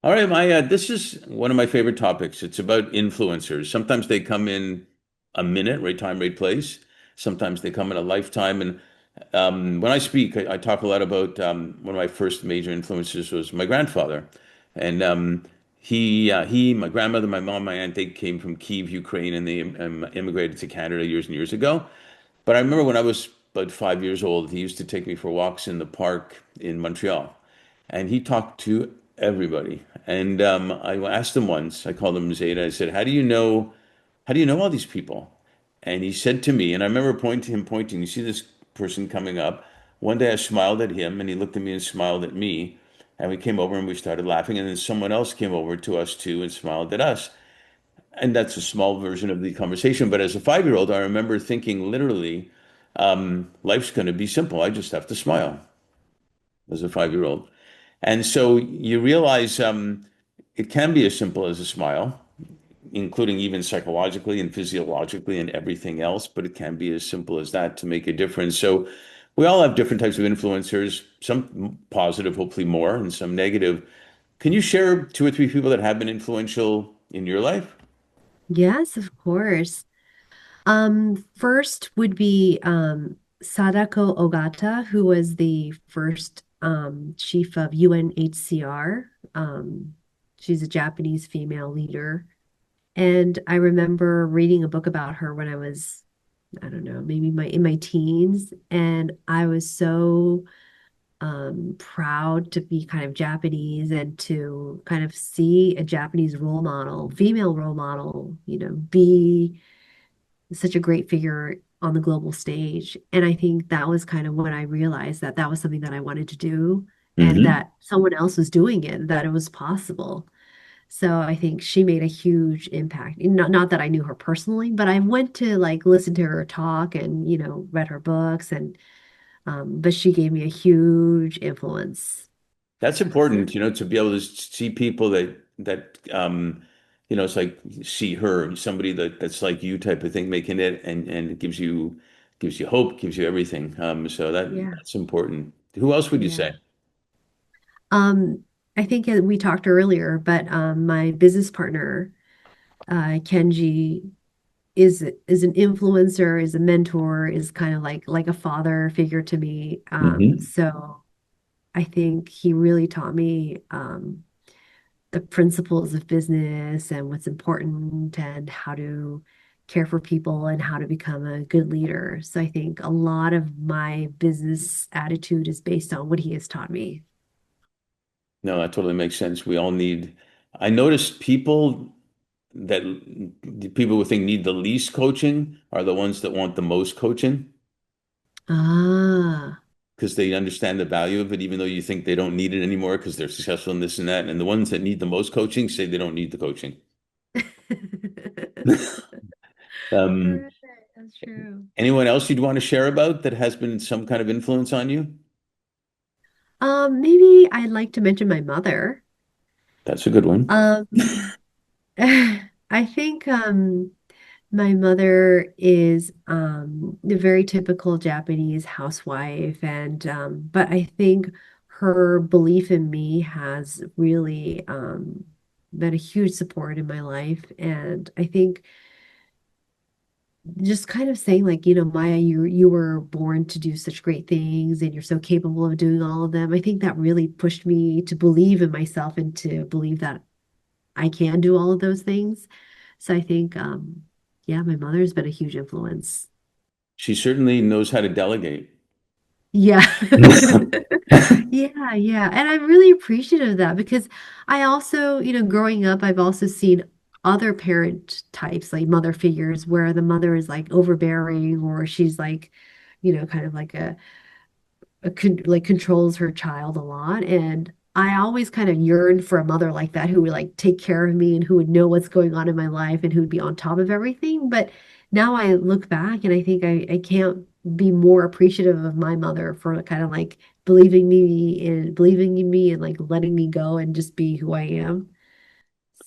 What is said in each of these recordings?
All right, Maya, this is one of my favorite topics. It's about influencers. Sometimes they come in a minute, right time, right place. Sometimes they come in a lifetime. And when I speak, I talk a lot about one of my first major influences was my grandfather. And my grandmother, my mom, my aunt, they came from Kyiv, Ukraine, and they immigrated to Canada years and years ago. But I remember when I was about 5 years old, he used to take me for walks in the park in Montreal, and he talked to everybody. And I asked him once, I called him Zeta. I said, how do you know all these people?" And he said to me, and I remember pointing, "You see this person coming up?" One day I smiled at him, and he looked at me and smiled at me. And we came over and we started laughing. And then someone else came over to us too and smiled at us. And that's a small version of the conversation. But as a 5-year-old, I remember thinking literally, life's going to be simple. I just have to smile as a 5-year-old. And so you realize it can be as simple as a smile, including even psychologically and physiologically and everything else, but it can be as simple as that to make a difference. So we all have different types of influencers, some positive, hopefully more, and some negative. Can you share two or three people that have been influential in your life? Yes, of course. First would be Sadako Ogata, who was the first chief of UNHCR. She's a Japanese female leader. And I remember reading a book about her when I was, I don't know, maybe in my teens, and I was so proud to be kind of Japanese and to kind of see a Japanese role model, female role model, be such a great figure on the global stage. And I think that was kind of when I realized that that was something that I wanted to do and Hmm. that someone else was doing it, that it was possible. So I think she made a huge impact. Not that I knew her personally, but I went to like listen to her talk and, read her books and but she gave me a huge influence. That's So important, to be able to see people that it's like see her, somebody that's like you type of thing, making it, and it gives you hope, gives you everything. So yeah, that's important. Who else would you yeah. say? I think we talked earlier, but my business partner, Kenji, is an influencer, is a mentor, is kind of like a father figure to me. Hmm. So I think he really taught me the principles of business and what's important and how to care for people and how to become a good leader. So I think a lot of my business attitude is based on what he has taught me. No, that totally makes sense. We all need. I noticed that the people who think need the least coaching are the ones that want the most coaching Ah. because they understand the value of it, even though you think they don't need it anymore because they're successful in this and that. And the ones that need the most coaching say they don't need the coaching. Um, Right, that's true. Anyone else you'd want to share about that has been some kind of influence on you? Maybe I'd like to mention my mother. That's a good one. Um, I think my mother is a very typical Japanese housewife, and but I think her belief in me has really been a huge support in my life, and I think just kind of saying like, Maya, you were born to do such great things and you're so capable of doing all of them. I think that really pushed me to believe in myself and to believe that I can do all of those things. So I think yeah, my mother's been a huge influence. She certainly knows how to delegate. Yeah. Yeah, yeah. And I'm really appreciative of that because I also, growing up, I've also seen other parent types, like mother figures, where the mother is like overbearing or she's like, kind of like like controls her child a lot. And I always kind of yearned for a mother like that who would like take care of me and who would know what's going on in my life and who would be on top of everything. But now I look back and I think I can't be more appreciative of my mother for kind of like believing in me and like letting me go and just be who I am.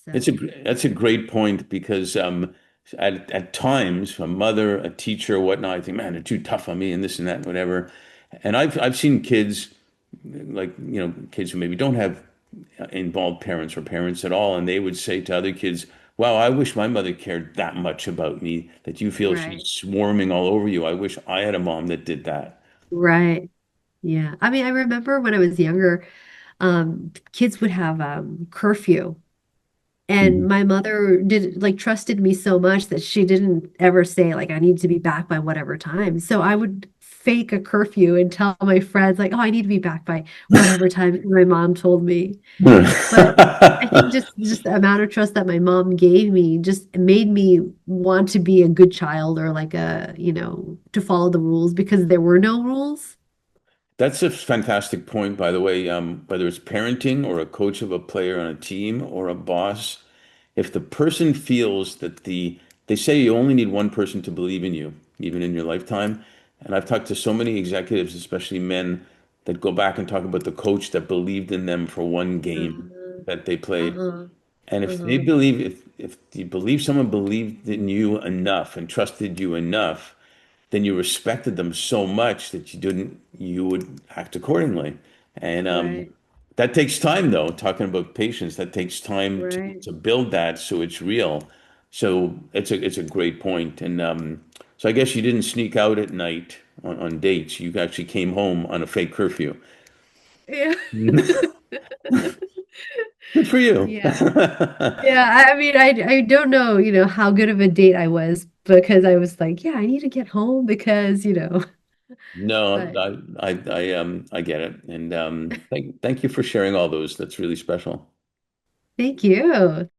It's a So that's a great point because at times a mother, a teacher, whatnot, I think, man, they're too tough on me and this and that and whatever. And I've seen kids like kids who maybe don't have involved parents or parents at all, and they would say to other kids, "Wow, I wish my mother cared that much about me, that you feel she's Right. swarming all over you. I wish I had a mom that did that." Right. Yeah. I mean, I remember when I was younger, kids would have curfew. And Mhm. my mother did like trusted me so much that she didn't ever say like I need to be back by whatever time. So I would fake a curfew and tell my friends like, oh, I need to be back by whatever time my mom told me. But I think just the amount of trust that my mom gave me just made me want to be a good child or like to follow the rules because there were no rules. That's a fantastic point, by the way. Whether it's parenting or a coach of a player on a team or a boss, if the person feels that they say you only need one person to believe in you, even in your lifetime. And I've talked to so many executives, especially men, that go back and talk about the coach that believed in them for one game Uh, that they played. uh-huh. And if they Uh-huh. believe, if you believe someone believed in you enough and trusted you enough, then you respected them so much that you would act accordingly. And Right. that takes time, though. Talking about patience, that takes time Right. to build that so it's real. So it's a great point. And so I guess you didn't sneak out at night on dates. You actually came home on a fake curfew. Yeah. Good for you. Yeah. Yeah, I mean, I don't know, how good of a date I was because I was like, yeah, I need to get home because. No, But I get it. And thank you for sharing all those. That's really special. thank you.